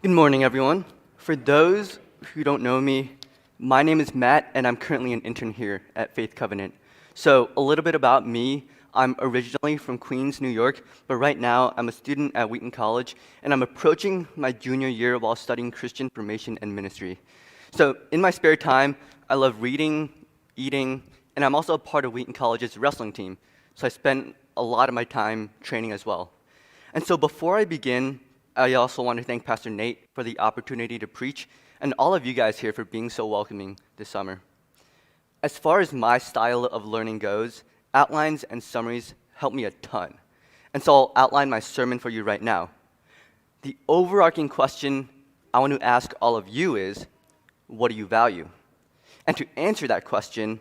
Good morning, everyone. For those who don't know me, my name is Matt, and I'm currently an intern here at Faith Covenant. So, a little bit about me. I'm originally from Queens, New York, but right now I'm a student at Wheaton College, and I'm approaching my junior year while studying Christian formation and ministry. So, in my spare time, I love reading, eating, and I'm also a part of Wheaton College's wrestling team. So, I spend a lot of my time training as well. And so, before I begin, I also want to thank Pastor Nate for the opportunity to preach, and all of you guys here for being so welcoming this summer. As far as my style of learning goes, outlines and summaries help me a ton. And so I'll outline my sermon for you right now. The overarching question I want to ask all of you is, what do you value? And to answer that question,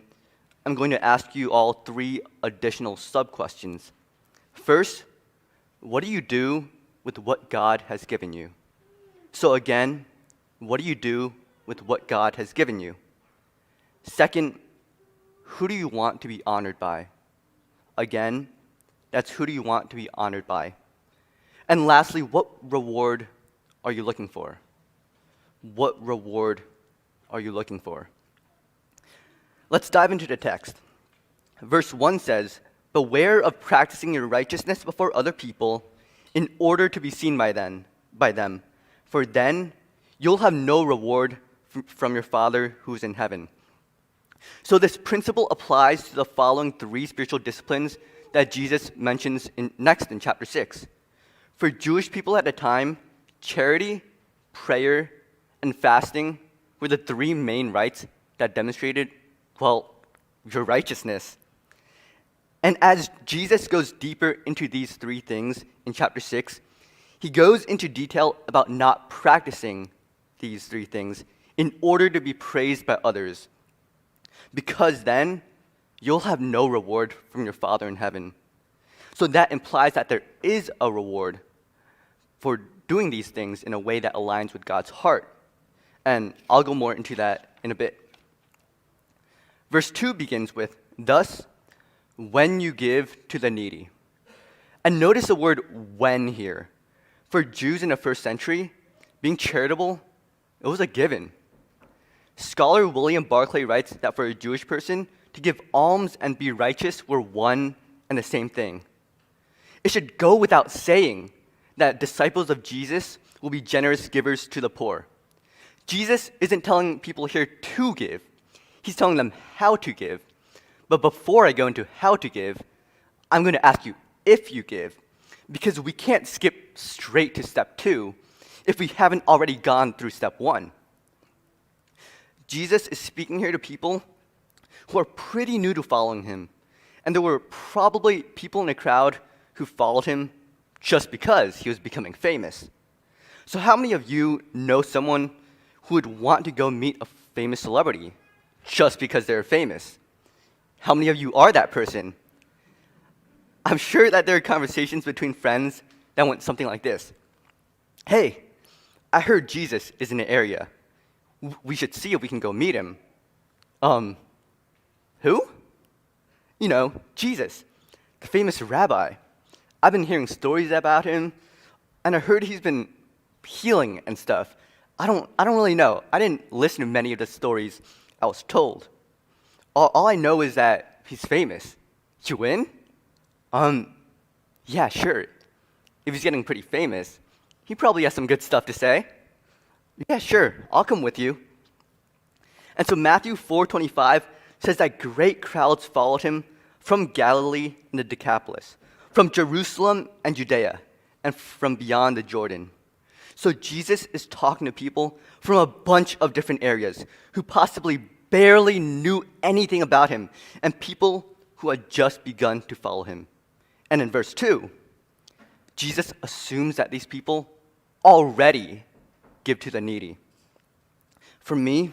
I'm going to ask you all 3 additional sub-questions. First, what do you do with what God has given you? So again, what do you do with what God has given you? Second, who do you want to be honored by? Again, that's who do you want to be honored by? And lastly, what reward are you looking for? What reward are you looking for? Let's dive into the text. Verse 1 says, "Beware of practicing your righteousness before other people in order to be seen by them, for then you'll have no reward from your Father who's in heaven." So this principle applies to the following 3 spiritual disciplines that Jesus mentions next in chapter 6. For Jewish people at the time, charity, prayer, and fasting were the 3 main rites that demonstrated, your righteousness. And as Jesus goes deeper into these 3 things in chapter 6, he goes into detail about not practicing these 3 things in order to be praised by others, because then you'll have no reward from your Father in heaven. So that implies that there is a reward for doing these things in a way that aligns with God's heart. And I'll go more into that in a bit. Verse 2 begins with, "Thus, when you give to the needy." And notice the word when here. For Jews in the first century, being charitable, it was a given. Scholar William Barclay writes that for a Jewish person, to give alms and be righteous were one and the same thing. It should go without saying that disciples of Jesus will be generous givers to the poor. Jesus isn't telling people here to give, he's telling them how to give. But before I go into how to give, I'm going to ask you if you give, because we can't skip straight to step 2 if we haven't already gone through step 1. Jesus is speaking here to people who are pretty new to following him, and there were probably people in the crowd who followed him just because he was becoming famous. So how many of you know someone who would want to go meet a famous celebrity just because they're famous? How many of you are that person? I'm sure that there are conversations between friends that went something like this. "Hey, I heard Jesus is in the area. We should see if we can go meet him." Who? You know, Jesus, the famous rabbi. I've been hearing stories about him, and I heard he's been healing and stuff. I don't really know. I didn't listen to many of the stories I was told. All I know is that he's famous. You in? Yeah, sure. If he's getting pretty famous, he probably has some good stuff to say. Yeah, sure, I'll come with you. And so Matthew 4:25 says that great crowds followed him from Galilee and the Decapolis, from Jerusalem and Judea, and from beyond the Jordan. So Jesus is talking to people from a bunch of different areas who possibly barely knew anything about him, and people who had just begun to follow him. And in verse 2, Jesus assumes that these people already give to the needy. For me,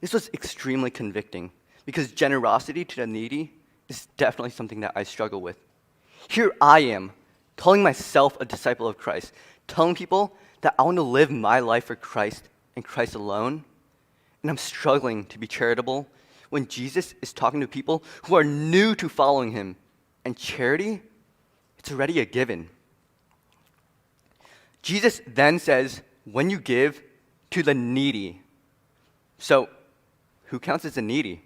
this was extremely convicting because generosity to the needy is definitely something that I struggle with. Here I am, calling myself a disciple of Christ, telling people that I want to live my life for Christ and Christ alone, and I'm struggling to be charitable when Jesus is talking to people who are new to following him. And charity, it's already a given. Jesus then says, when you give to the needy. So, who counts as the needy?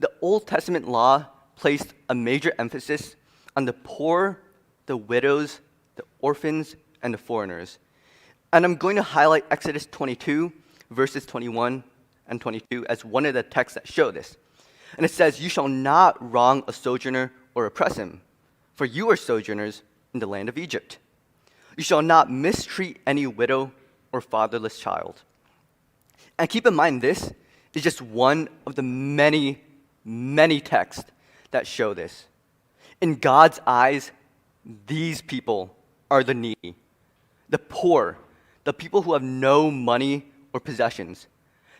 The Old Testament law placed a major emphasis on the poor, the widows, the orphans, and the foreigners. And I'm going to highlight Exodus 22, verses 21 and 22 as one of the texts that show this. And it says, "You shall not wrong a sojourner or oppress him, for you are sojourners in the land of Egypt. You shall not mistreat any widow or fatherless child." And keep in mind, this is just one of the many, many texts that show this. In God's eyes, these people are the needy, the poor, the people who have no money or possessions,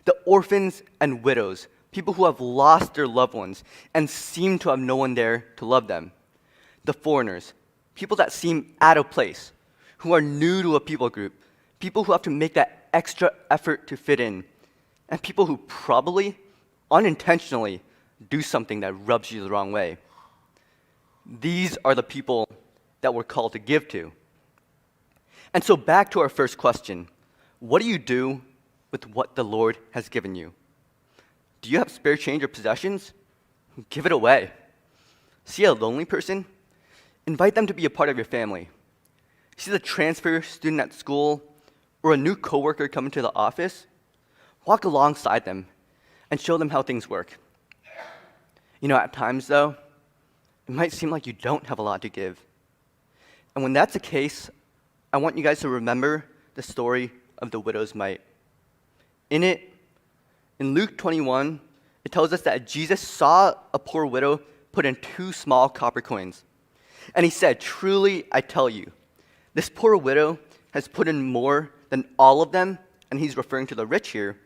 the orphans and widows, people who have lost their loved ones and seem to have no one there to love them, the foreigners, people that seem out of place, who are new to a people group, people who have to make that extra effort to fit in, and people who probably, unintentionally, do something that rubs you the wrong way. These are the people that we're called to give to. And so back to our first question, what do you do with what the Lord has given you? Do you have spare change or possessions? Give it away. See a lonely person? Invite them to be a part of your family. See the transfer student at school or a new coworker coming to the office? Walk alongside them and show them how things work. At times though, it might seem like you don't have a lot to give. And when that's the case, I want you guys to remember the story of the widow's mite. In Luke 21, it tells us that Jesus saw a poor widow put in 2 small copper coins. And he said, "Truly, I tell you, this poor widow has put in more than all of them," and he's referring to the rich here,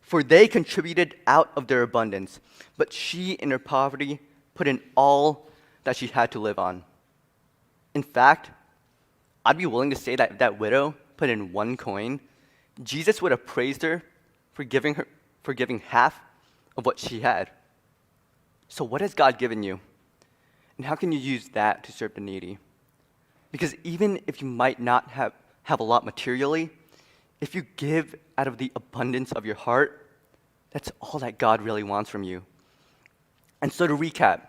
"for they contributed out of their abundance, but she in her poverty put in all that she had to live on." In fact, I'd be willing to say that if that widow put in 1 coin, Jesus would have praised her for giving half of what she had. So what has God given you? And how can you use that to serve the needy? Because even if you might not have a lot materially, if you give out of the abundance of your heart, that's all that God really wants from you. And so to recap,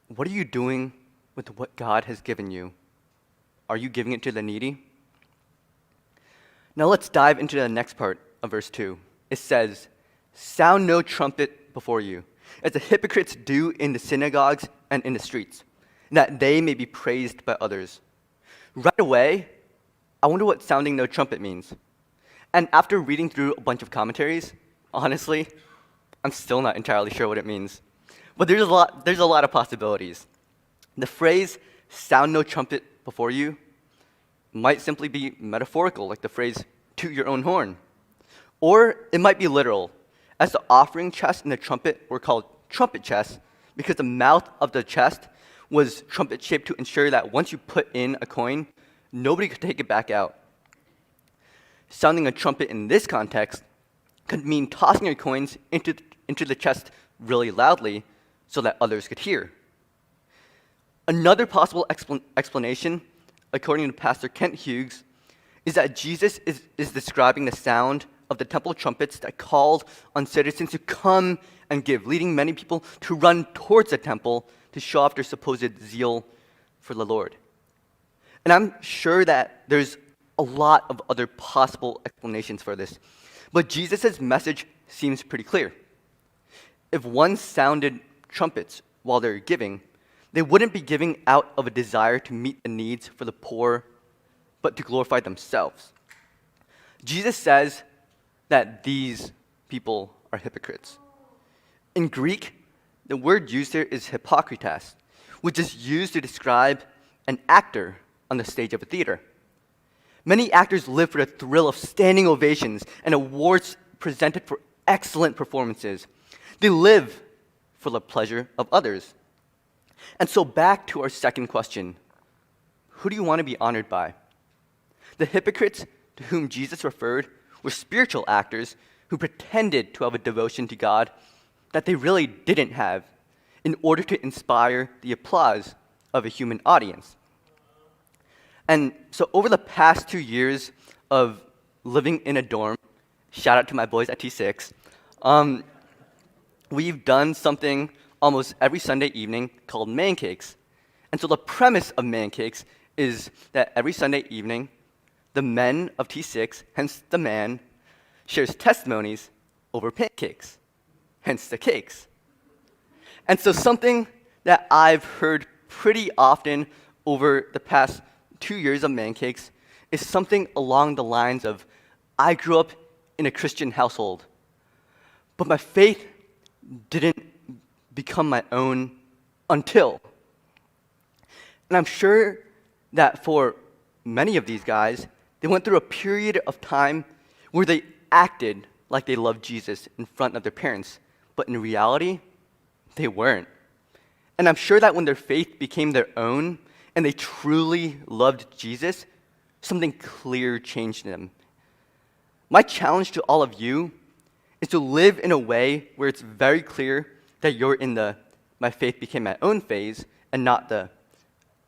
what are you doing with what God has given you? Are you giving it to the needy? Now let's dive into the next part of verse 2. It says, "Sound no trumpet before you, as the hypocrites do in the synagogues and in the streets, that they may be praised by others." Right away, I wonder what sounding no trumpet means. And after reading through a bunch of commentaries, honestly, I'm still not entirely sure what it means. But there's a lot of possibilities. The phrase, "sound no trumpet before you," might simply be metaphorical, like the phrase, "toot your own horn." Or it might be literal, as the offering chest and the trumpet were called trumpet chests because the mouth of the chest was trumpet-shaped to ensure that once you put in a coin, nobody could take it back out. Sounding a trumpet in this context could mean tossing your coins into the chest really loudly so that others could hear. Another possible explanation, according to Pastor Kent Hughes, is that Jesus is describing the sound of the temple trumpets that called on citizens to come and give, leading many people to run towards the temple to show off their supposed zeal for the Lord. And I'm sure that there's a lot of other possible explanations for this, but Jesus' message seems pretty clear. If one sounded trumpets while they're giving, they wouldn't be giving out of a desire to meet the needs for the poor, but to glorify themselves. Jesus says that these people are hypocrites. In Greek, the word used here is hypokritas, which is used to describe an actor on the stage of a theater. Many actors live for the thrill of standing ovations and awards presented for excellent performances. They live for the pleasure of others. And so back to our second question. Who do you want to be honored by? The hypocrites to whom Jesus referred were spiritual actors who pretended to have a devotion to God that they really didn't have in order to inspire the applause of a human audience. And so over the past 2 years of living in a dorm, shout out to my boys at T6, we've done something almost every Sunday evening called Man Cakes. And so the premise of Man Cakes is that every Sunday evening, the men of T6, hence the man, shares testimonies over pancakes, hence the cakes. And so something that I've heard pretty often over the past 2 years of Man Cakes is something along the lines of, I grew up in a Christian household, but my faith didn't become my own until. And I'm sure that for many of these guys, they went through a period of time where they acted like they loved Jesus in front of their parents, but in reality, they weren't. And I'm sure that when their faith became their own and they truly loved Jesus, something clear changed in them. My challenge to all of you is to live in a way where it's very clear that you're in the my faith became my own phase and not the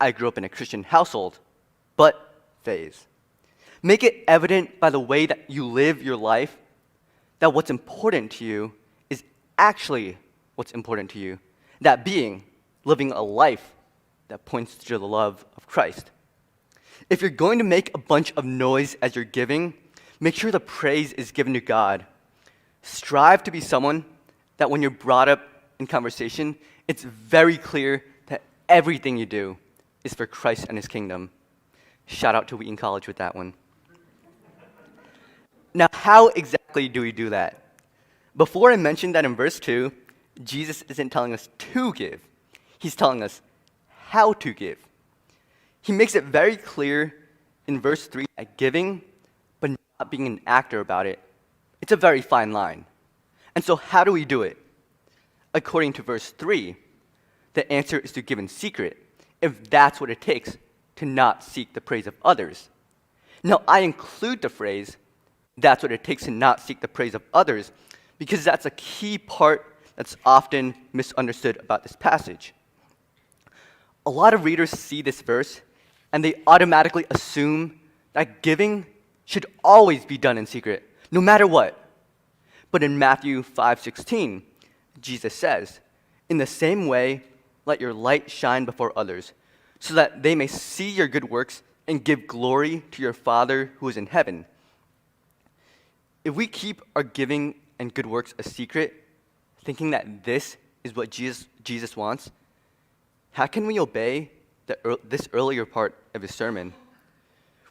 I grew up in a Christian household, but phase. Make it evident by the way that you live your life that what's important to you is actually what's important to you. That being living a life that points to the love of Christ. If you're going to make a bunch of noise as you're giving, make sure the praise is given to God. Strive to be someone that when you're brought up in conversation, it's very clear that everything you do is for Christ and his kingdom. Shout out to Wheaton College with that one. Now, how exactly do we do that? Before I mentioned that in verse 2, Jesus isn't telling us to give. He's telling us how to give. He makes it very clear in verse 3 that giving, but not being an actor about it, it's a very fine line. And so how do we do it? According to verse 3, the answer is to give in secret, if that's what it takes to not seek the praise of others. Now, I include the phrase, that's what it takes to not seek the praise of others, because that's a key part that's often misunderstood about this passage. A lot of readers see this verse, and they automatically assume that giving should always be done in secret, no matter what. But in Matthew 5:16, Jesus says, "In the same way, let your light shine before others, so that they may see your good works and give glory to your Father who is in heaven." If we keep our giving and good works a secret, thinking that this is what Jesus wants, how can we obey this earlier part of his sermon?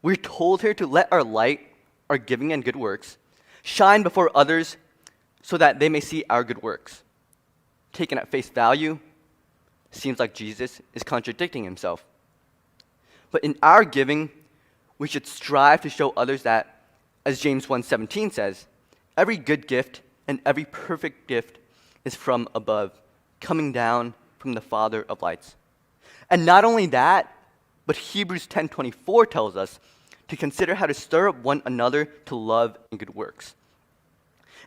We're told here to let our light, our giving and good works, shine before others so that they may see our good works. Taken at face value, seems like Jesus is contradicting himself. But in our giving, we should strive to show others that, as James 1:17 says, every good gift and every perfect gift is from above, coming down from the Father of lights. And not only that, but Hebrews 10:24 tells us to consider how to stir up one another to love and good works.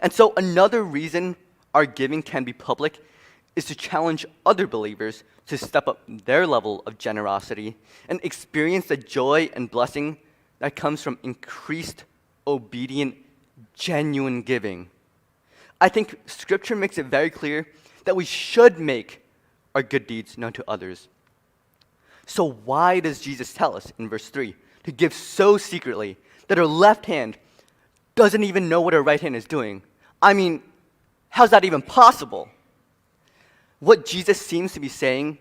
And so another reason our giving can be public is to challenge other believers to step up their level of generosity and experience the joy and blessing that comes from increased, obedient, genuine giving. I think Scripture makes it very clear that we should make our good deeds known to others. So why does Jesus tell us in verse 3 to give so secretly that our left hand doesn't even know what our right hand is doing? I mean, how's that even possible? What Jesus seems to be saying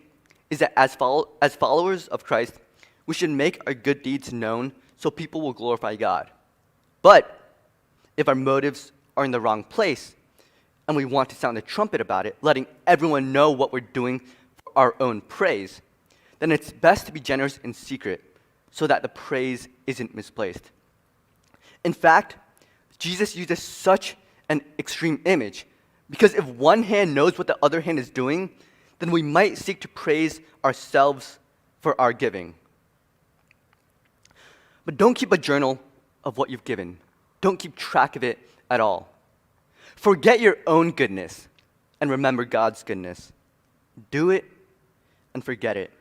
is that as followers of Christ, we should make our good deeds known so people will glorify God. But if our motives are in the wrong place and we want to sound the trumpet about it, letting everyone know what we're doing for our own praise, then it's best to be generous in secret so that the praise isn't misplaced. In fact, Jesus uses such an extreme image because if one hand knows what the other hand is doing, then we might seek to praise ourselves for our giving. But don't keep a journal of what you've given. Don't keep track of it at all. Forget your own goodness and remember God's goodness. Do it and forget it.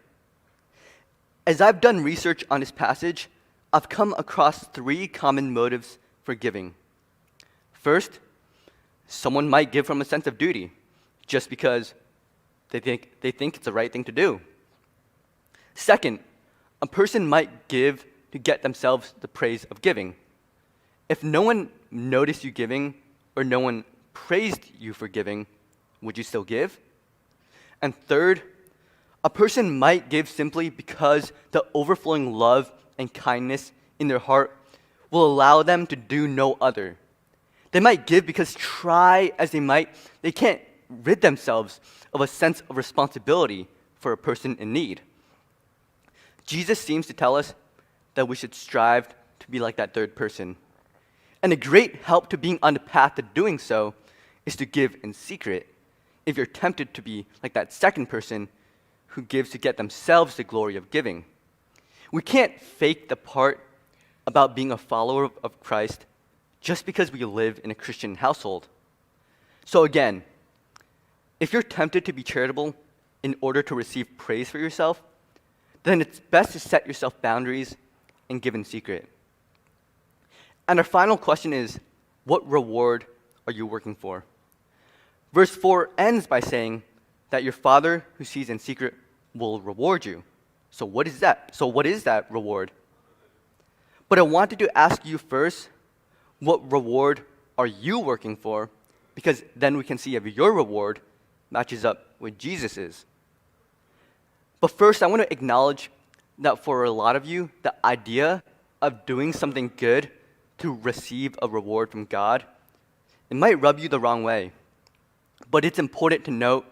As I've done research on this passage, I've come across 3 common motives for giving. First, someone might give from a sense of duty, just because they think it's the right thing to do. Second, a person might give to get themselves the praise of giving. If no one noticed you giving, or no one praised you for giving, would you still give? And third, a person might give simply because the overflowing love and kindness in their heart will allow them to do no other. They might give because, try as they might, they can't rid themselves of a sense of responsibility for a person in need. Jesus seems to tell us that we should strive to be like that third person. And a great help to being on the path to doing so is to give in secret, if you're tempted to be like that second person who gives to get themselves the glory of giving. We can't fake the part about being a follower of Christ just because we live in a Christian household. So again, if you're tempted to be charitable in order to receive praise for yourself, then it's best to set yourself boundaries and give in secret. And our final question is, what reward are you working for? Verse 4 ends by saying that your Father who sees in secret will reward you. So what is that? What is that reward? But I wanted to ask you first, what reward are you working for? Because then we can see if your reward matches up with Jesus's. But first, I want to acknowledge that for a lot of you, the idea of doing something good to receive a reward from God, it might rub you the wrong way. But it's important to note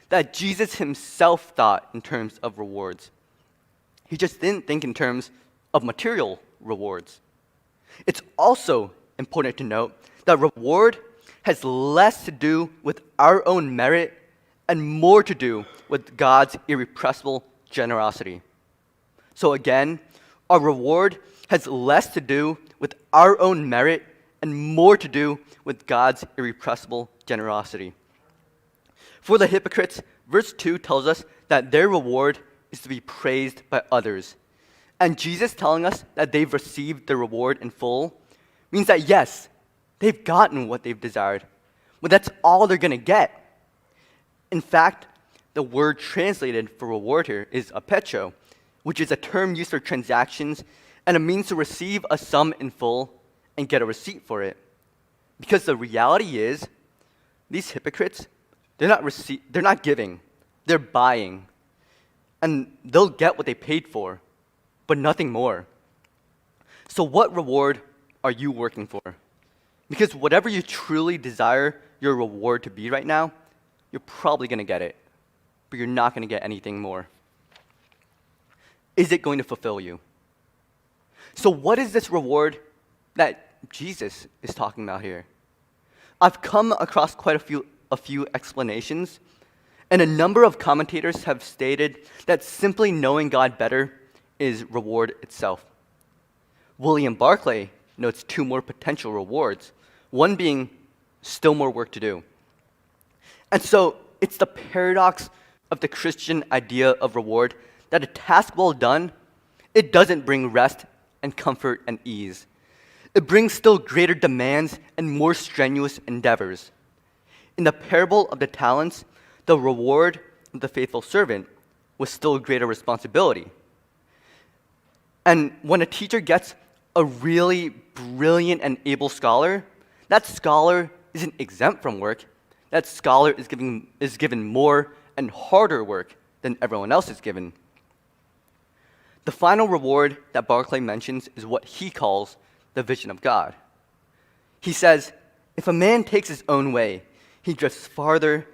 that Jesus himself thought in terms of rewards. He just didn't think in terms of material rewards. It's also important to note that reward has less to do with our own merit and more to do with God's irrepressible generosity. So again, our reward has less to do with our own merit and more to do with God's irrepressible generosity. For the hypocrites, verse 2 tells us that their reward is to be praised by others. And Jesus telling us that they've received their reward in full means that yes, they've gotten what they've desired, but that's all they're going to get. In fact, the word translated for reward here is apetcho, which is a term used for transactions and a means to receive a sum in full and get a receipt for it. Because the reality is, these hypocrites, they're not giving, they're buying. And they'll get what they paid for, but nothing more. So what reward are you working for? Because whatever you truly desire your reward to be right now, you're probably going to get it, but you're not going to get anything more. Is it going to fulfill you? So what is this reward that Jesus is talking about here? I've come across quite a few explanations, and a number of commentators have stated that simply knowing God better is reward itself. William Barclay notes two more potential rewards, one being still more work to do. And so it's the paradox of the Christian idea of reward that a task well done, it doesn't bring rest and comfort and ease. It brings still greater demands and more strenuous endeavors. In the parable of the talents, the reward of the faithful servant was still greater responsibility. And when a teacher gets a really brilliant and able scholar, that scholar isn't exempt from work. That scholar is given more and harder work than everyone else is given. The final reward that Barclay mentions is what he calls the vision of God. He says, if a man takes his own way, he drifts farther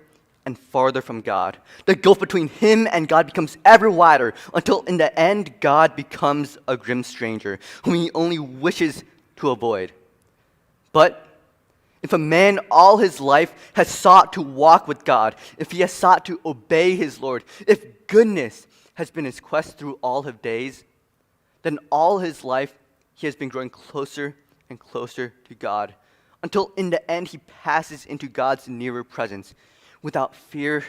and farther from God. The gulf between him and God becomes ever wider until in the end, God becomes a grim stranger whom he only wishes to avoid. But if a man all his life has sought to walk with God, if he has sought to obey his Lord, if goodness has been his quest through all his days, then all his life he has been growing closer and closer to God, until in the end he passes into God's nearer presence without fear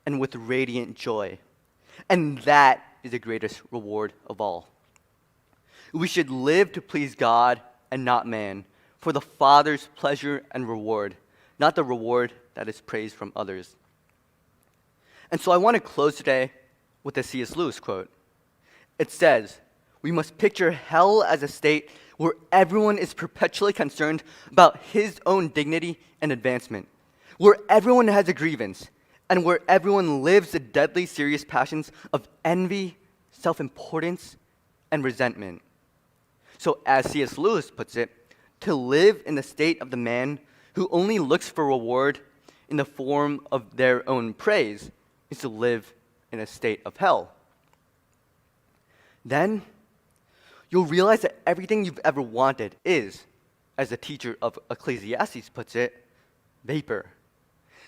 and with radiant joy. And that is the greatest reward of all. We should live to please God and not man, for the Father's pleasure and reward, not the reward that is praise from others. And so I want to close today with a C.S. Lewis quote. It says, "We must picture hell as a state where everyone is perpetually concerned about his own dignity and advancement, where everyone has a grievance, and where everyone lives the deadly serious passions of envy, self-importance, and resentment." So as C.S. Lewis puts it, to live in the state of the man who only looks for reward in the form of their own praise is to live in a state of hell. Then you'll realize that everything you've ever wanted is, as the teacher of Ecclesiastes puts it, vapor.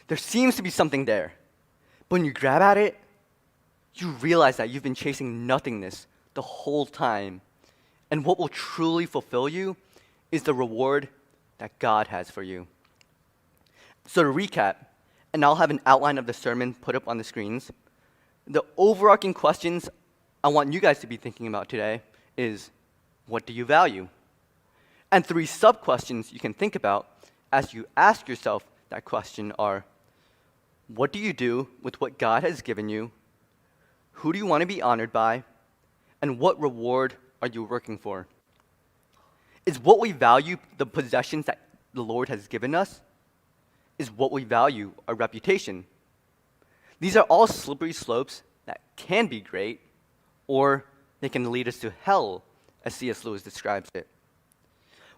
There seems to be something there, but when you grab at it, you realize that you've been chasing nothingness the whole time, and what will truly fulfill you is the reward that God has for you. So to recap, and I'll have an outline of the sermon put up on the screens, the overarching questions I want you guys to be thinking about today is, what do you value? And 3 sub-questions you can think about as you ask yourself that question are, what do you do with what God has given you? Who do you want to be honored by? And what reward are you working for? Is what we value the possessions that the Lord has given us? Is what we value our reputation? These are all slippery slopes that can be great, or they can lead us to hell, as C.S. Lewis describes it.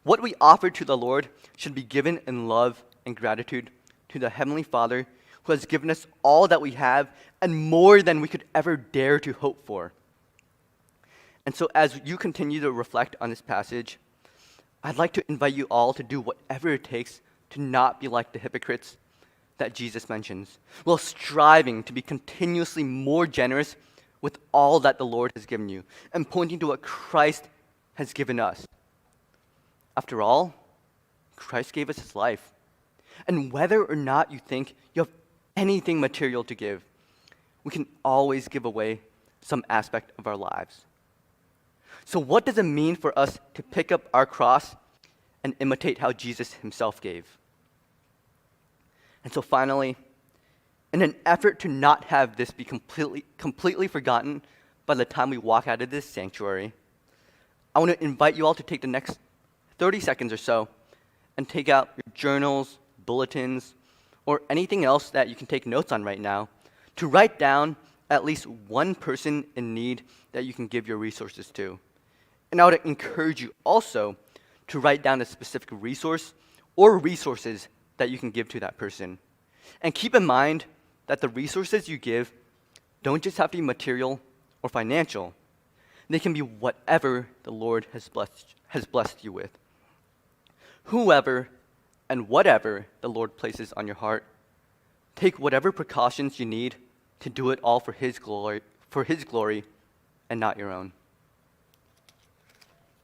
What we offer to the Lord should be given in love and gratitude to the Heavenly Father who has given us all that we have and more than we could ever dare to hope for. And so as you continue to reflect on this passage, I'd like to invite you all to do whatever it takes to not be like the hypocrites that Jesus mentions, while striving to be continuously more generous with all that the Lord has given you, and pointing to what Christ has given us. After all, Christ gave us his life. And whether or not you think you have anything material to give, we can always give away some aspect of our lives. So what does it mean for us to pick up our cross and imitate how Jesus himself gave? And so finally, in an effort to not have this be completely forgotten by the time we walk out of this sanctuary, I want to invite you all to take the next 30 seconds or so and take out your journals, bulletins, or anything else that you can take notes on right now to write down at least one person in need that you can give your resources to. And I would encourage you also to write down a specific resource or resources that you can give to that person. And keep in mind that the resources you give don't just have to be material or financial. They can be whatever the Lord has blessed you with. Whoever and whatever the Lord places on your heart, take whatever precautions you need to do it all for his glory and not your own.